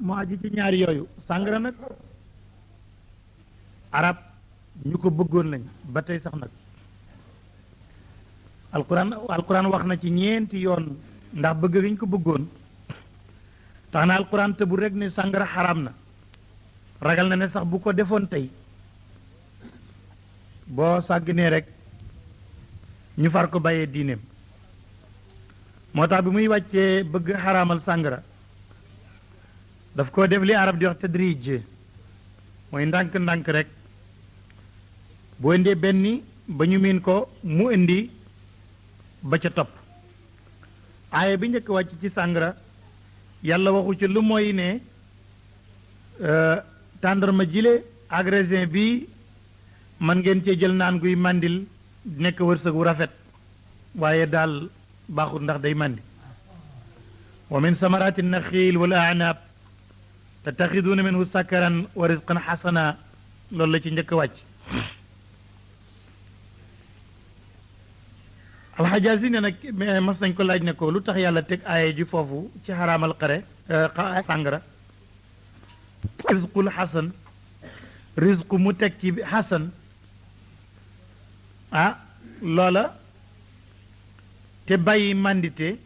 mu aju ci ñaari yooyu sàngara nag arab ñu ko bëggoon lañ ba tey sax nag alquran wax na ci ñeenti yoon ndax bëgg giñ ko bëggoon tax na alquran te bu rek ne sàngara xaraam na ragal na ne sax bu ko defoon tey boo sàggnee rek ñu far ko bàyyee diineem moo tax bi muy wàccee bëgg xaraamal sàngara daf koo def li arab di wax tadrij mooy ndànk-ndànk rek boo indee benn ba ñu miin ko mu indi ba ca topp aaya bi njëkk wàcc ci sàngara yàlla waxu ci lu mooy ne tàndarma jile ak raisin bi man ngeen cee jël naan guy màndil nekk wërsëg wu rafet waaye daal baaxul ndax day màndi wa min samarati naxiil wal anaab tattaxiduuna minhu sakaran wa risqan xasana loolu la ci njëkk wàcc alxajaasi ne nag mas nañ ko laaj ne ko lu tax yàlla teg aaya ji foofu ci xaraamal xare sàngara risqul xasan risqu mu teg ci xasan loola te bàyyi mandité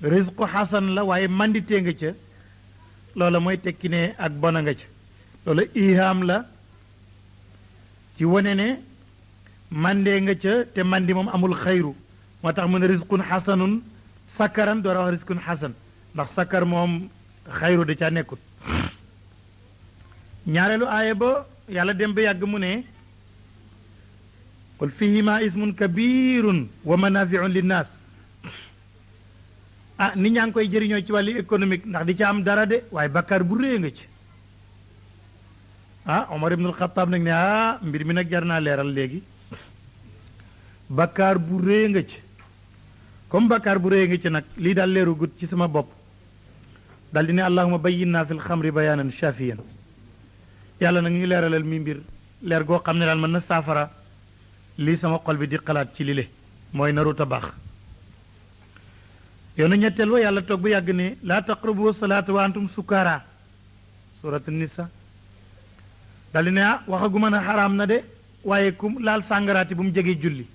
risqu xasan la waaye mandité nga ca loola mooy tekki ne ak bona nga ca loola ihaam la ci wane ne mandee nga ca te mandi moom amul xayru moo tax mu ne risqun xasanun sakkaran door a wax risqun xasan ndax sakkar moom xayru da caa nekkut ñaareelu aaya ba yàlla dem ba yàgg mu ne qul fihima ismun kabirun wa manafiun linnaas nit ñaa ngi koy jëriñoo ci wàllu économique ndax di ca am dara de waaye bakkaar bu rëy nga ci Omar ibnul Xataab nag ne mbir mi nag jar naa leeral léegi bakkaar bu rëy nga ci comme bakkaar bu rëy nga ci nag lii daal leeru gut ci sama bopp dal di ne allahuma bayyinna fil xamri bayaanan shafiyan yàlla nag ñu leeralal mi mbir leer goo xam ne daal mën na saafara lii sama xol bi di xalaat ci lile mooy naruta baax yoonu ñetteel wa yàlla toog bu yàgg ne laa taqrabu salaata wa antum sukaara surat nisa dal di ne waxaguma na xaraam na de waaye ku laal sàngaraati bu mu jege julli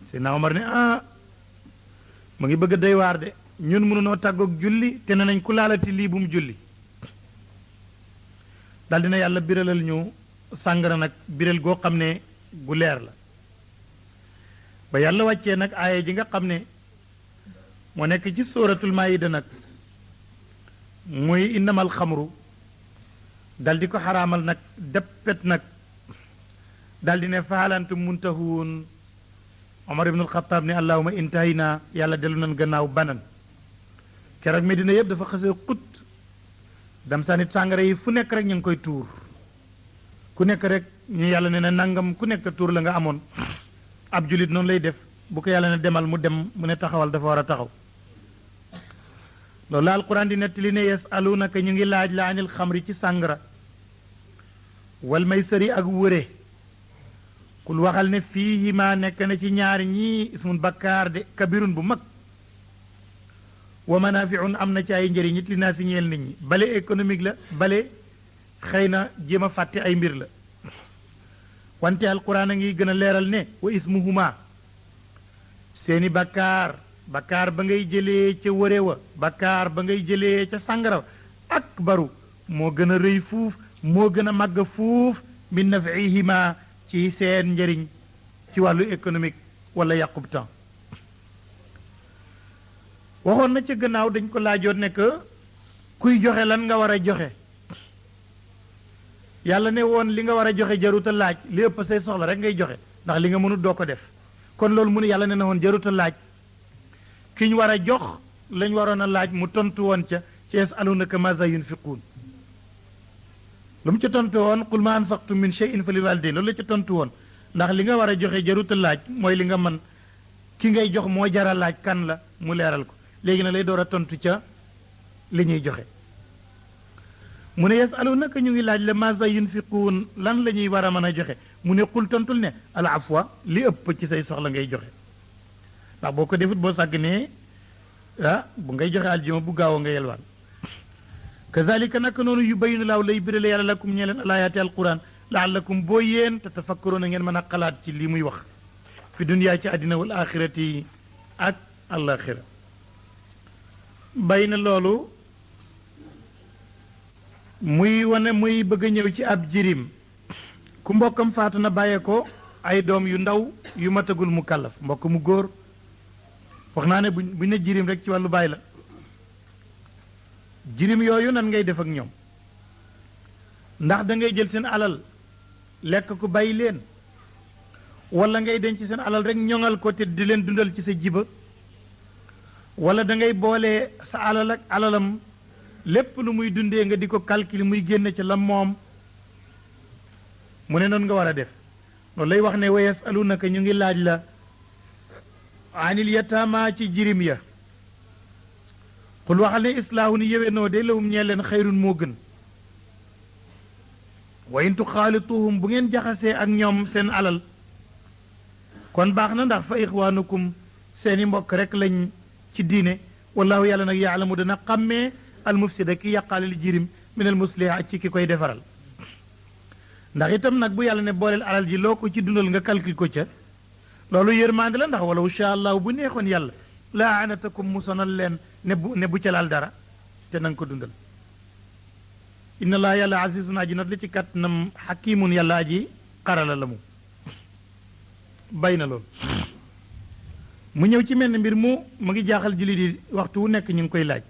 Seydina Omar ne mu ngi bëgg a doy waar de ñun mënunoo tàggoog julli te ne nañ ku laalati lii bu mu julli dal dina yàlla biralal ñu sàngara nag biral goo xam ne gu leer la ba yàlla wàccee nag aaya ji nga xam ne moo nekk ci suratul maayida nag muy innamal xamru dal di ko xaraamal nag deppet nag dal di ne faalantum muntahuun Omar ibnul Xataab ne allahuma intahina yàlla dellu nan gannaaw banan keroog Medina yëpp dafa xasee xut dam sa nit sàngara yi fu nekk rek ñu ngi koy tuur ku nekk rek ñu yàlla ne na nangam ku nekk tuur la nga amoon ab julit noonu lay def bu ko yàlla ne demal mu dem mu ne taxawal dafa war a taxaw loolu la alquran di nettali ne yasalunaka ñu ngi laaj la anil xamri ci sàngara wal maysari ak wëre kul waxal ne fiihima nekk na ci ñaari ñii ismun bakkaar de kabirun bu mag wa manafiun am na ci ay njëriñ nit li naa si ñeel nit ñi bale économique la bale xëy na jéem a fàtte ay mbir la wante alquran a ngi gën a leeral ne wa ismuhuma seeni bakkaar bakkaar ba ngay jëlee ca wëre wa bakkaar ba ngay jëlee ca sàngara akbaru moo gën a rëy fuuf moo gën a màgg fuuf min nafihima ci seen njëriñ ci wàllu économique wala yàqub temps waxoon na ca gannaaw dañ ko laajoon ne que kuy joxe lan nga war a joxe yàlla ne woon li nga war a joxe jaruta laaj li ëpp say soxla rek ngay joxe ndax li nga mënut doo ko def kon loolu mu ne yàlla ne na woon jaruta laaj ki ñu war a jox lañ waroon a laaj mu tontu woon ca ci yasalunaka maza yunfiquun lu mu ca tontu woon qul ma anfaqtum min shay'in fa lil walidayn loolu la ca tontu woon ndax li nga war a joxe jaruta laaj mooy li nga mën ki ngay jox moo jara laaj kan la mu leeral ko léegi na lay door a tontu ca li ñuy joxe mu ne yasalunaka ñu ngi laaj la maza yunfiquun lan la ñuy war a mën a joxe mu ne qul tontul ne al afwa li ëpp ci say soxla ngay joxe ndax boo ko defut boo sàgg ne bu ngay joxe aljuma bu gaaw nga yelwaan kazalika naka noonu yubayinu laahu lay birale yàlla lakum ñee leen alaayaati alquran laallakum boo yéen te tafakkaroon a ngeen mën a xalaat ci lii muy wax fi duniyaa ci àddina wal axirati ak alaxira bay na loolu muy wane muy bëgg a ñëw ci ab jirim ku mbokkam faatu na bàyyee ko ay doom yu ndaw yu matagul mu kàllaf mbokk mu góor wax naa ne buñ ne jirim rek ci wàllu baay la jirim yooyu nan ngay def ak ñoom ndax da ngay jël seen alal lekk ko bàyyi leen wala ngay denc seen alal rek ñoŋal ko te di leen dundal ci sa jiba wala da ngay boole sa alal ak alalam lépp lu muy dundee nga di ko calculer muy génn ci la moom mu ne noonu nga war a def loolu lay wax ne wa yasalunaka ñu ngi laaj la anil yataama ci jirim ya xul waxal ne islaahu ni yéwénoo de lawum ñee leen xayrun moo gën wa in tuxaalituhum bu ngeen jaxasee ak ñoom seen alal kon baax na ndax fa ixwaanukum seeni mbokk rek lañ ci diine wallahu yàlla nag yaalamu dana xàmmee almufsida ki yàqaale li jirim min almusliha ci ki koy defaral ndax itam nag bu yàlla ne booleel alal ji loo ko ci dundal nga calcul ko ca loolu yërmande la ndax walaw sha allahu bu neexoon yàlla laa anatakum mu sonal leen ne bu ca laal dara te na nga ko dundal inna laa yàlla azizun aji not li ci kattanam xakimun yàlla aji xarala la mu bay na loolu mu ñëw ci mel ne mbir mu ngi jaaxal jullit yi waxtu wu nekk ñu ngi koy laaj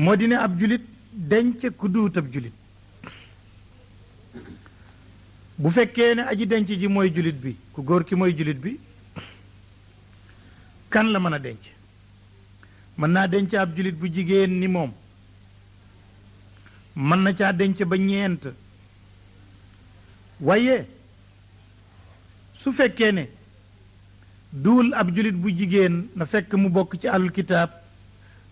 moo di ne ab julit denc ku duut ab julit bu fekkee ne aji denc ji mooy julit bi ku góor ki mooy julit bi kan la mën a denc mën naa denc ab julit bu jigéen ni moom mën na caa denc ba ñeent waaye su fekkee ne duul ab julit bu jigéen na fekk mu bokk ci alul kitaab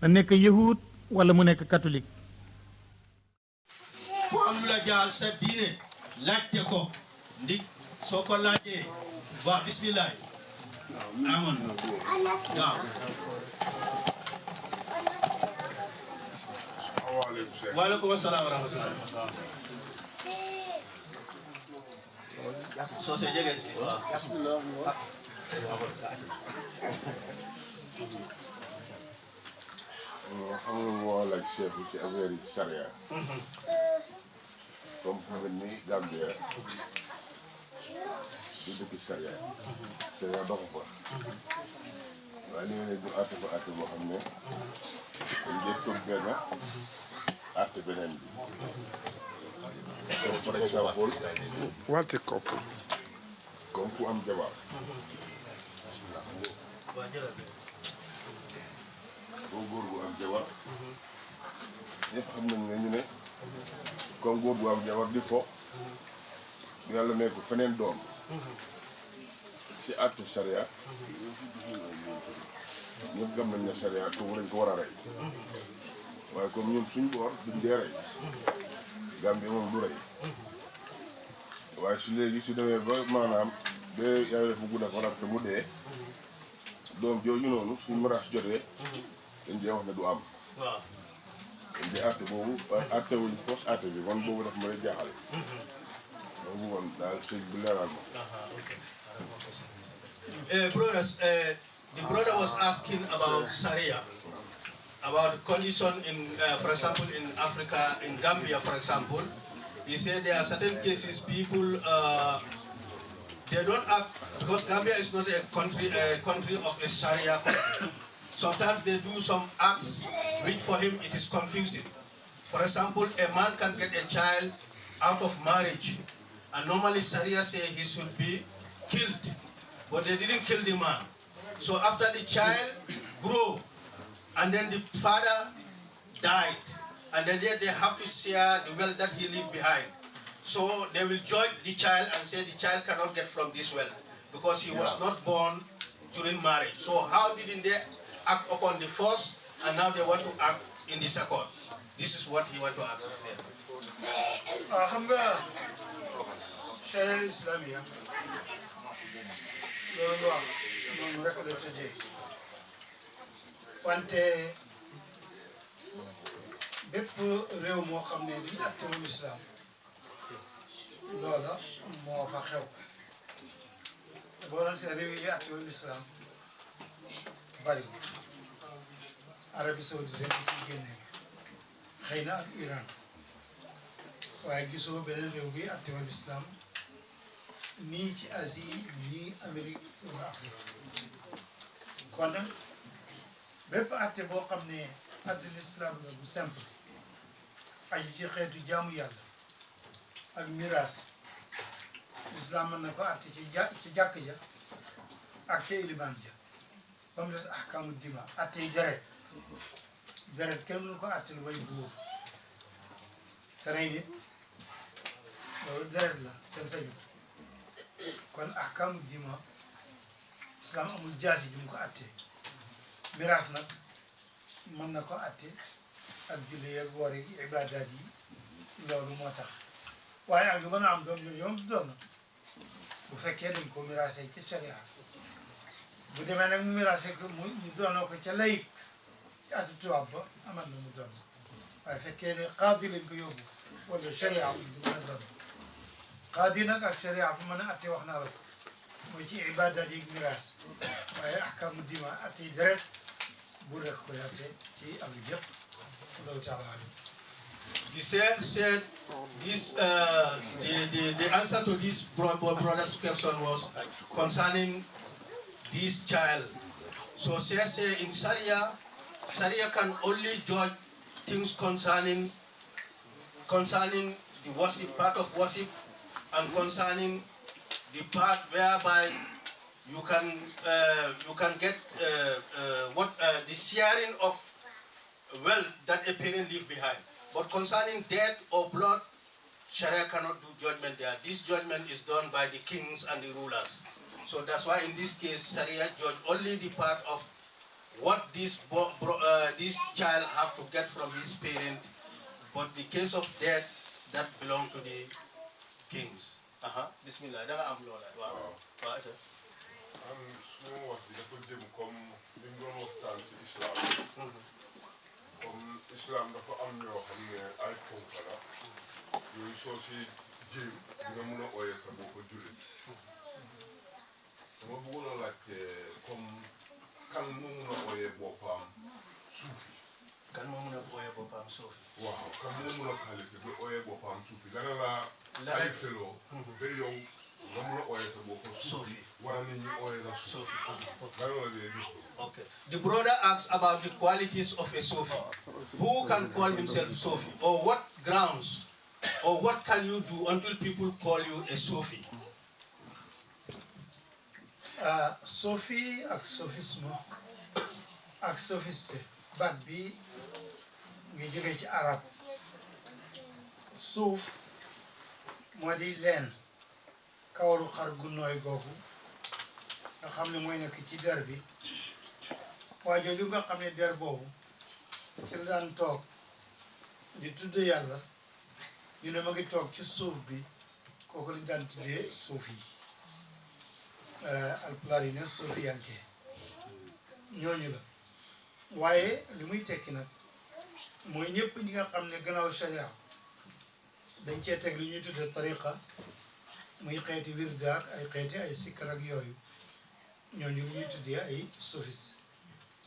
na nekk yahud wala mu nekk catholique ku am lu la jaal sa diine laajte ko ndig soo ko laajtee wax bismillah amoon waaw waaleykum asalaam wa rahmatulah soo see jege si waaw xam nga moo laaj chef ci affaire yi charia comme xam ni Gambia du dëkk charia charia doxu fa waaye li nga ne du àtte fa àtte boo xam ne dañ jël toog benn àtte beneen bi par exemple What a couple. comme ku am jabar boo góor bu am jabar ñëpp xam nañ ne ñu ne comme góor bu am jabar di fo yàlla nekk feneen doom si àttu charia ñëpp gëm nañ ne charia kooku dañ ko war a rey waaye comme ñun suñ boor duñ dee rey Gambie moom du rey waaye su léegi su demee ba maanaam ba yàlla def bu gudda ko rafet mu dee doom jooju noonu suñ maraas jotee dañ dee wax ne du am waaw dañ dee àtte boobu àtte wuñ fausse àtte bi man boobu daf ma lay jaaxale dama bëggoon daal sëñ bu leeral ma brothers the brother was asking about Sharia about condition in for example in Africa in Gambia for example he said there are certain cases people they don't act because Gambia is not a country of a Sharia country. Sometimes they do some acts which for him it is confusing. For example, a man can get a child out of marriage and normally Sharia say he should be killed, but they didn't kill the man. So after the child grew and then the father died and then they have to share the wealth that he left behind. So they will judge the child and say the child cannot get from this wealth because he was not born during marriage. So how didn't they act upon the first and now they want to act in the second? This is what he want to ask. xam nga charia islamia loolu wax noonu rek la tëddee wante bépp réew moo xam ne di attewul islam loola moo fa xew boo doon seen réew yi attewul islam bari Arabie Saoudite seen ci génne xëy na ak Iran waaye gisoo beneen réew bi attewul islam nii ci Asie nii Amérique wala Afrique kon nag bépp atte boo xam ne atte l'islam la bu simple aju ci xeetu jaamu yàlla ak miraas l'islam mën na ko atte ci jàkk ja ak ca ilimaan ja ba mu des ahkaamu dima atte yi deret kenn mënu ko atte lu bay buur te rey nit loolu deret la kenn sañu kon ahkaamu dima islam amul jaasi ju mu ko atte miraas nag mën na ko atte ak julli ak woor yi ibaadaat yi loolu moo tax waaye ak lu mën a am doom yooyu yoom du doon bu fekkee dañ ko miraasee ci sharia bu demee nag mu miraasee ko mu doonoo ko ca layik ci ati tubaab ba amat na mu doon waaye fekkee ne qaadi lañ ko yóbbu wala sharia du mën a doon qaadi nag ak sharia fu mën a atte wax naa la ko mooy ci ibaadaat yi miraas waaye ahkaamu dima atte yi deret bu rek ko atte ci am yëpp loolu taala said this the answer to this brother's question was concerning this child. So say in Sharia can only judge things concerning the worship, part of worship, and concerning the part whereby you can get the sharing of wealth that a parent leave behind. But concerning death or blood, Sharia cannot do judgment there. This judgment is done by the kings and the rulers. So that's why in this case, Sharia judge only the part of what this child have to get from his parent. But the case of death, that belong to the kings. Bismillah. comme islam dafa am ñoo xam ne ay ponk la yooyu soo si jéem dina mun a ooyee sa bopp jullit dama bëggoon a laajte comme kan moo mun a ooyee boppam suufi kan moo mun a ooyee boppam suufi waaw kan moo mun a qualifié ba ooyee boppam suufi dana la qualifiéloo ba yow nga mun a ooyee sa bopp suufi wala nit ñi ooyee la suufi dana la dee di. Okay. The brother asks about the qualities of a Sufi. Who can call himself Sufi? Or what grounds? Or what can you do until people call you a Sufi? Sufi ak sophisme ak sophiste baat bi ngi jógee ci arab suuf moo di leen kawalu xar gu nooy googu nga xam ne mooy nekk ci der bi waaye jooju nga xam ne der boobu ci la daan toog di tudd yàlla ñu ne ma ngi toog ci suuf bi kooku lañ daan tuddee suuf yi alpulaar yi ne suufi yanke ñooñu la waaye li muy tekki nag mooy ñëpp ñi nga xam ne gannaaw sharia dañ cee teg lu ñuy tuddee tariqa muy xeeti wirdaak ay xeeti ay sikkar ak yooyu ñooñu lu ñuy tuddee ay soufiste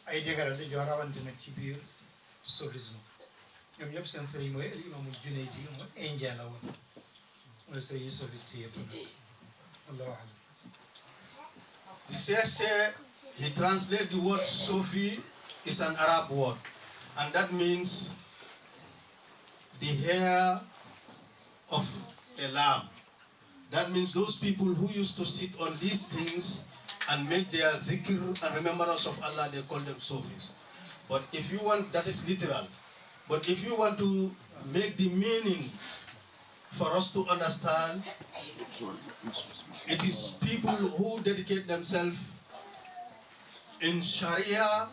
ay dégaral di jox rawante nag ci biir soufisme ñoom ñëpp seen sëriñ mooy al imaamul Junayd mooy indien la woon mooy sëriñu soufiste yëpp nag wallahu a'lam. He translates the word Sufi is an Arab word, and that means the hair of a lamb. That means those people who used to sit on these things and make their zikr and remembrance of Allah, they call them Sufis. But if you want, that is literal. But if you want to make the meaning for us to understand, it is people who dedicate themselves in Sharia,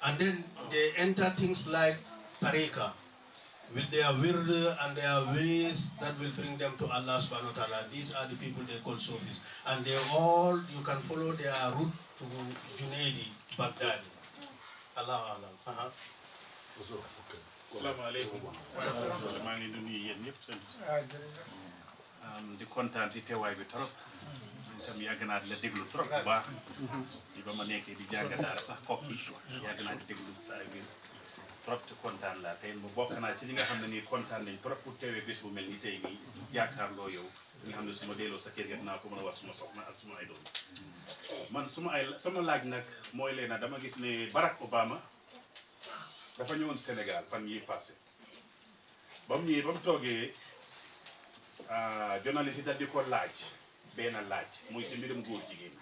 and then they enter things like tariqa with their wird and their ways that will bring them to Allah subhanahu wa ta'ala. These are the people they call Sufis. And they all, you can follow their route to Junaidi, Baghdadi. Allah Allah. salaamaaleykum maa ngi nuyu yéen ñëpp seen di kontaan si teewaay bi trop itam yàgg naa di la déglu trop bu baax di ba ma nekkee di jàng daara sax kokki yàgg naa di déglu sa ay biir trop te kontaan laa tey mu bokk naa ci li nga xam ne nii kontaan nañ trop pour teewee bés bu mel ni tey nii jàkkaarloo yow nga xam ne su ma delloo sa kër ga dinaa ko mën a wax suma soxna ak suma ay doom man sama laaj nag mooy leena dama gis ne Barack Obama dafa ñëwoon Sénégal fan yi passé ba mu ñëwee ba mu toogee journaliste yi daal di ko laaj benn laaj muy si mbirum góor jigéen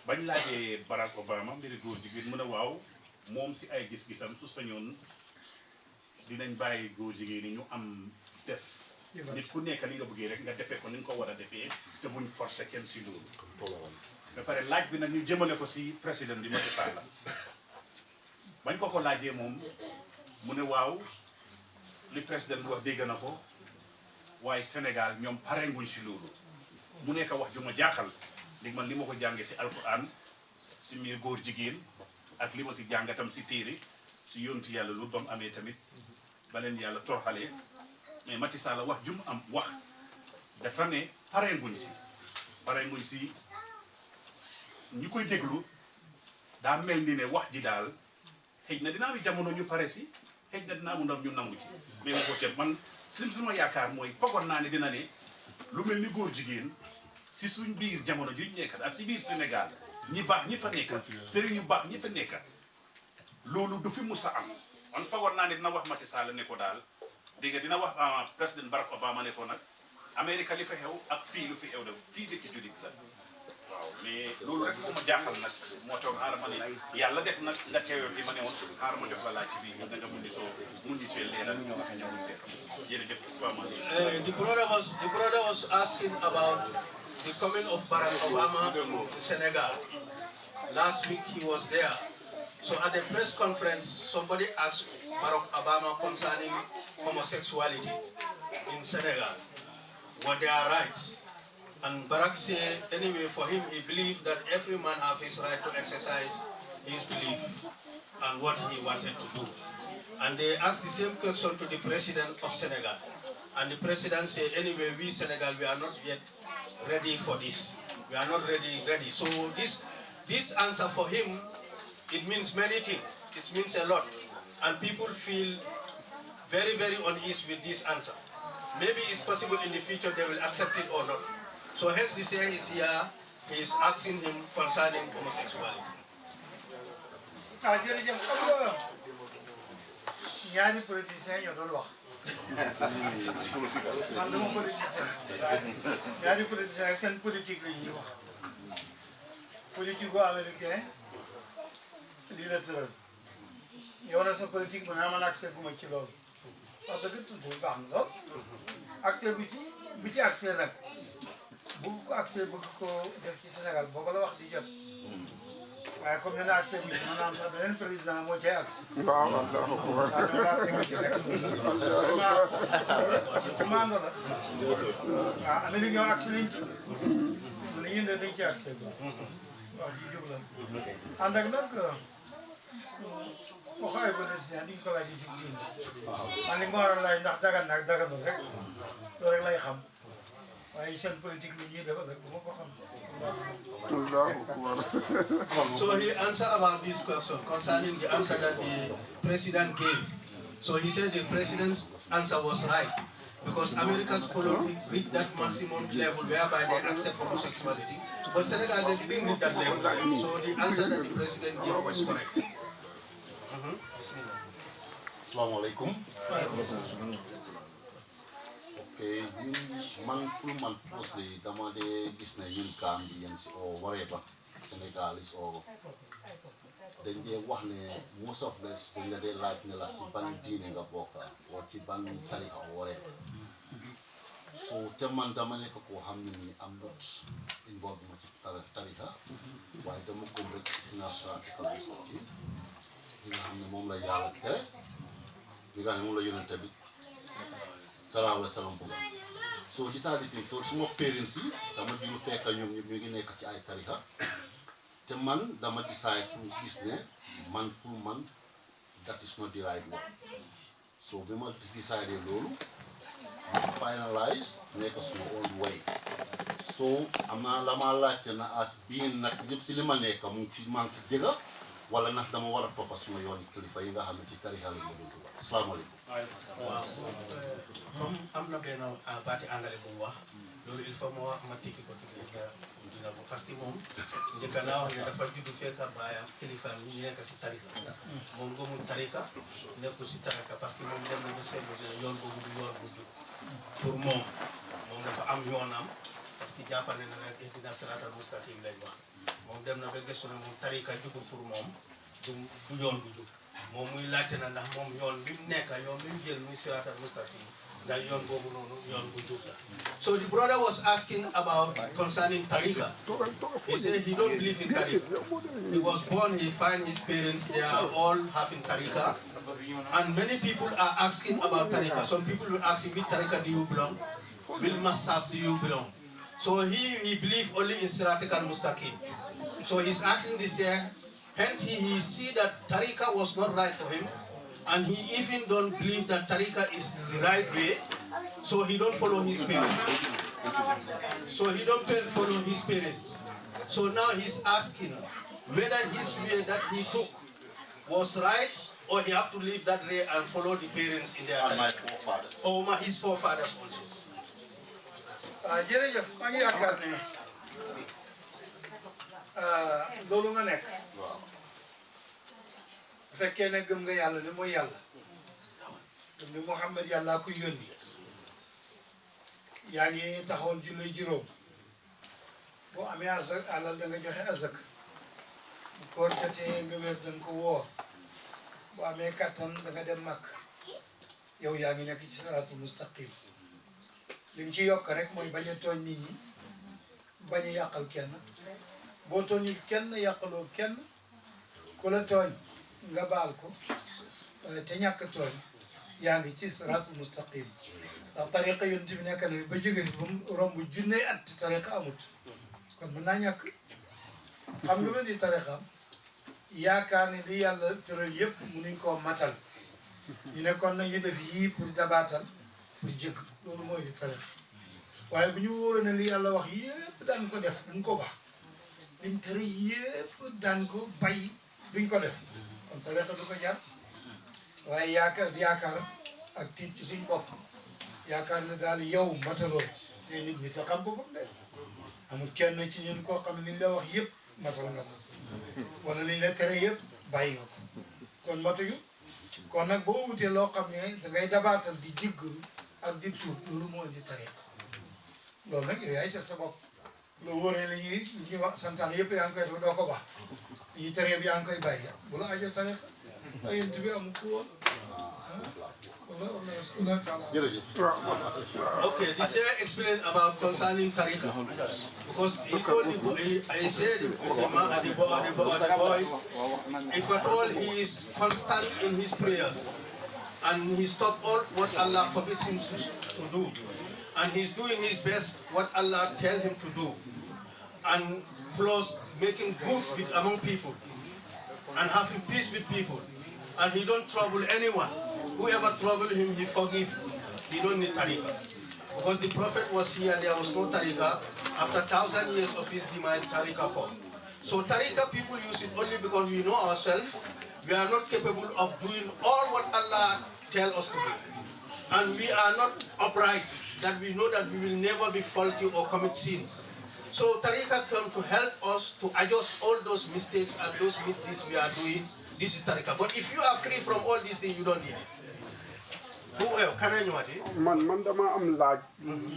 bañ laajee Barack Obama mbiri góor jigéen mën a waaw moom si ay gis-gisam su sañoon dinañ bàyyi góor jigéen yi ñu am def nit ku nekk li nga bëggee rek nga defee ko ni nga ko war a defee te buñ forcé kenn si loolu ba pare laaj bi nag ñu jëmale ko si président bi Macky Sall bañ ko laajee moom mu ne waaw li président bi wax dégg na ko waaye Sénégal ñoom parenguñ si loolu mu nekk wax ju ma jaaxal li man li ma ko jàngee si alquran si mbir góor jigéen ak li ma si jàngatam si téere si yonti yàlla lu ba mu amee tamit ba leen yàlla torxalee mais Macky Sall wax ju mu am wax dafa ne parenguñ si ñi koy déglu daa mel ni ne wax ji daal xëy na dina am jamono ñu pare si xëy na dina am ndam ñu nangu ci mais ma ko ceeb man suma yaakaar mooy foogoon naa ne dina ne lu mel ni góor jigéen si suñ biir jamono juñ nekk ak ci biir Sénégal ñi baax ñi fa nekk sëriñ ñu baax ñi fa nekk loolu du fi mus a am man foogoon naa ne dina wax Macky Sall ne ko daal dégg nga dina wax président Barack Obama ne ko nag Amérique li fa xew ak fii lu fi xew def fii dëkk jullit la waaw mais loolu rek moo ma jaaxal nag moo toog xaaral ma ne yàlla def nag nga teewee fi ma ne woon xaaral ma def la laaj ci bii nga nga mun ñu see leeral ñoo xam ne ñoo see jërëjëf asalaamaaleykum. The brother was asking about the coming of Barack Obama to Senegal. Last week he was there. So at the press conference, somebody asked Barack Obama concerning homosexuality in Senegal, what their rights. And Barack said, anyway, for him, he believed that every man has his right to exercise his belief and what he wanted to do. And they asked the same question to the president of Senegal. And the president said, anyway, we Senegal, we are not yet ready for this. We are not ready. So this answer for him, it means many things. It means a lot. And people feel very, very uneasy with this answer. Maybe it's possible in the future they will accept it or not. So hence the saying is here, he is asking him concerning homosexuality. jërëjëf xam nga ñaari politiciens ñoo doon wax man dama politicien ñaari politiciens ak seen politique la ñuy wax politique bu américain lii la tëral yow na sa politique mu naa man accès gu ma ci loolu wax dëgg tuuti baax na lool accès bi ci accès nag bu ko accès bëgg ko def ci Sénégal boobu la wax di jot waaye comme nee na accès bi maanaam sax beneen président moo cay accès. waaw waaw Amérique ñoo accès liñ ci li ñu ne dañ ci accès bi waaw ji jub la ànd ak nag koo xaay politicien duñ ko laaj di jub ji man li nga war a laaj ndax dagan na ak daganul rek loolu rek lay xam waaye seen politique lu ñuy def rek bu ma ko xam. So he answered about this question concerning the answer that the president gave. So he said the president's answer was right because America's politics reached that maximum level whereby they accept homosexuality. But Senegal they didn't reach that level. So the answer that the president gave was correct. Assalamu alaikum. Okay, man firstly, dama de gis na ñun Gambians or whatever, Senegalese or dañ dee wax ne most of this dañ la dee laaj ne la si ban diine nga bokka or ci ban tarixa or whatever. So te man dama nekk koo xam ne nii am not involved ma ci tarixa waaye dama gëm rek financial économie li nga xam ne moom la yàlla tere li nga xam ne moom la yonente bi salaahu alayhi wa sallam bëgg so ci saa di so suma parents yi dama juru fekk ñoom ñëpp ñu ngi nekk ci ay tarixa te man dama decide pour gis ne man pour man that is not the right way. So we must decide lolu finalize make us our own way. So amna lama laajte na as being nak yëpp si li ma nekk mu ci manque dëgga wala nak dama war a toppa suma yoon kilifa yi nga xam ne ci tarixa la ñu dugal. Asalaamaaleykum. waaw comme am na benn baati angale bu mu wax loolu il faut ma tikki ko dina ko parce que moom njëkk naa wax ne dafa juddu fekk baayam kilifa yi ñu nekk si tarika moom gëmul tarika nekkul si tarika parce que moom dem na ba seetlu ne yoon boobu du yoon bu jub pour moom dafa am yoonam parce que jàppane na ne ihdina siraatal mustaqim lañ wax moom dem na ba gëstu ne moom tarika jubul pour moom du yoon bu jub moom muy laajte na ndax moom yoon bi mu nekk yoon bi mu jël muy siraatal mustaqim ndax yoon boobu noonu yoon bu jub la. So the brother was asking about concerning tarika. He said he don't believe in tarika. He was born, he find his parents, they are all having tarika. And many people are asking about tarika. Some people will ask him, which tarika do you belong? Which mazhab do you belong? So he believe only in siraatal mustaqim. So he's asking this here. Hence he see that tarika was not right for him, and he even don't believe that tarika is the right way, so he don't follow his parents. So now he's asking whether his way that he took was right, or he have to leave that way and follow the parents in their And my forefathers. or his forefathers also. jërëjëf maa ngi yaakaar ne loolu nga nekk bu fekkee ne gëm nga yàlla ne mooy yàlla gëm ne Muhammad yàlla ko yónni yaa ngi taxawal julli juróom boo amee azak alal da nga joxe azak bu koor jotee nga wér da nga ko woor boo amee kattan da nga dem Makka yow yaa ngi nekk ci siraatul mustaqim li nga ci yokk rek mooy bañ a tooñ nit ñi bañ a yàqal kenn boo tooñul kenn yàqaloo kenn ku la tooñ nga baal ko te ñàkk tooñ yaa ngi ci siraatul mustaqim ndax tariqa yonent bi nekk na ba jóge ba mu romb junne at tariqa amut kon mën naa ñàkk xam nga lu di tariqaam yaakaar ne li yàlla tëral yëpp mënuñ koo matal ñu ne kon nañu def yii pour dabaatal pour jëkk loolu mooy di tariqa waaye bu ñu wóoree ne li yàlla wax yëpp daan ko def duñ ko baax liñ tere yëpp daan ko bàyyi duñ ko def kon tariqa du ko jar waaye yaakaar ak tiit ci suñ bopp yaakaar ne daal yow mataloo te nit ñi sa xam boppam de amul kenn ci ñun koo xam ne liñ la wax yëpp matal nga ko wala liñ la tere yëpp bàyyi nga ko kon matuñu kon nag boo wutee loo xam ne dangay dabaatal di jéggalu ak di tuub loolu mooy di tariqa loolu nag yow yaay seet sa bopp loo wóoree li ñuy wax santaan yëpp yaa ngi koy def doo ko baax li ñuy tere bi yaa ngi koy bàyyi bu la ajoo tariqa ay yent bi amu ko woon Okay, this here explain about concerning tariqa because he told he said the boy, if at all he is constant in his prayers and he stop all what Allah forbids him to do, and he's doing his best what Allah tell him to do, and plus making good with among people and having peace with people, and he don't trouble anyone. Whoever trouble him, he forgive. He don't need tariqa. Because the Prophet was here, there was no tariqa. After 1,000 years of his demise, tariqa come. So tariqa people use it only because we know ourselves. We are not capable of doing all what Allah tell us to do. And we are not upright, that we know that we will never be faulty or commit sins. So tariqa come to help us to adjust all those mistakes and those misdeeds we are doing. This is tariqa. But if you are free from all these things, you don't need it. man dama am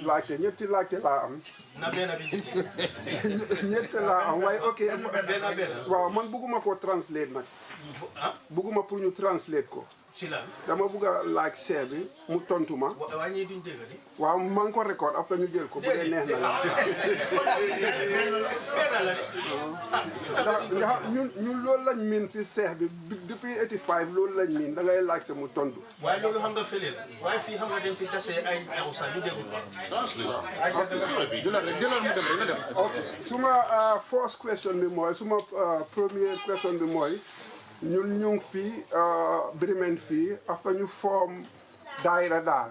laajte ñetti laajte laa am ñetti laa am waaye ok waaw man bëgguma ko translate nag bëgguma pour ñu translate ko dama bëgg a laaj seer bi mu tontu ma waaw maa ngi ko record après ñu jël ko bu dee neex na la ñun loolu lañ miin si seex bi depuis 85 loolu lañ miin da ngay laajte mu tontu waaye loolu xam nga fële la waaye fii xam nga dañ fi tase ay awsa ñu déglu ok suma first question bi mooy suma premier question bi mooy ñun ñu ngi fii Birmingham fii after ñu form daayira daal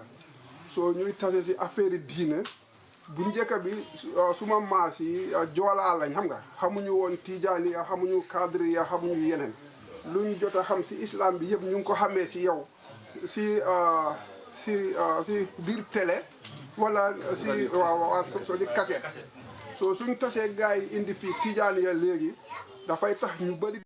soo ñuy tase si affaire diine bu njëkk bi suma maas yi joolaa lañ xam nga xamuñu woon tijaan ya xamuñu cadre ya xamuñu yeneen luñ jot a xam si islam bi yëpp ñu ngi ko xamee si yow si biir télé wala si waaw di cassette soo suñ tasee gars yi indi fii tijaan ya léegi dafay tax ñu bëri